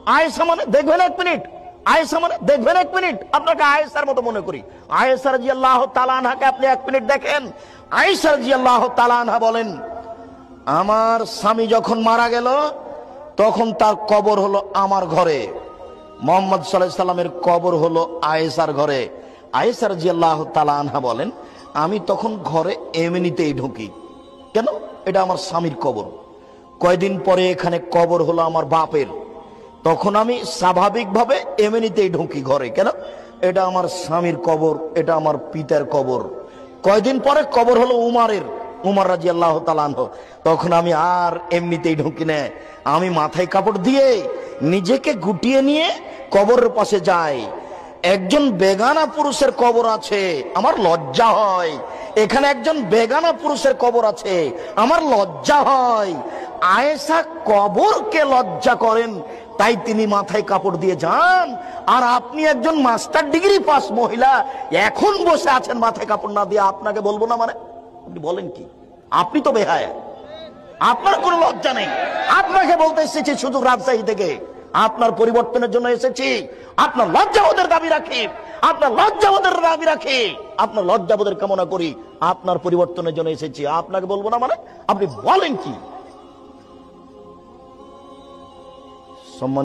আয়েশা মানে দেখবেন এক মিনিট, আয়েশা মানে দেখবেন এক মিনিট, আপনাকে আয়েশার মতো মনে করি। আয়েশা রাদিয়াল্লাহু তাআলা আনহাকে আপনি এক মিনিট দেখেন। আয়েশা রাদিয়াল্লাহু তাআলা আনহা বলেন, আমার স্বামী যখন মারা গেল তখন তার কবর হলো আমার ঘরে, মুহাম্মদ সাল্লাল্লাহু আলাইহি সাল্লামের কবর হলো আয়েশার ঘরে। আয়েশা রাদিয়াল্লাহু তাআলা আনহা বলেন, আমি তখন ঘরে এমনিতেই ঢুকি, কেন? এটা আমার স্বামীর কবর। কয়দিন পরে এখানে কবর হলো আমার বাপের, তখন আমি স্বাভাবিকভাবে এমনিতেই ঢুকি ঘরে, কেন? এটা আমার স্বামীর কবর, এটা আমার পিতার কবর। কয়দিন পরে কবর হলো উমারের, উমর রাদিয়াল্লাহু তাআলা আনহু, তখন আমি আর এমনিতেই ঢুকি না, আমি মাথায় কাপড় দিয়ে নিজেকে গুটিয়ে নিয়ে কবরের পাশে যাই। একজন বেগানা পুরুষের কবর আছে, আমার লজ্জা হয়। এখানে একজন বেগানা পুরুষের কবর আছে, আমার লজ্জা হয়। আয়েশা কবরকে লজ্জা করেন, তাই তিনি মাথায় কাপড় দিয়ে যান। আর আপনি একজন মাস্টার ডিগ্রি পাস মহিলা এখন বসে আছেন মাথায় কাপড় না দিয়ে, আপনাকে বলবো না মানে? আপনি বলেন কি? আপনি তো বেহায়া, আপনার কোনো লজ্জা নেই। আপনাকে বলতে এসেছি শুধু রাজশাহী থেকে, আপনার পরিবর্তনের জন্য এসেছি। আপনার লজ্জাবোধের দাবি রাখি, আপনার লজ্জাবোধের দাবি রাখি, আপনার লজ্জাবোধের কামনা করি। আপনার পরিবর্তনের জন্য এসেছি, আপনাকে বলবো না মানে? আপনি বলেন কি? সম্মান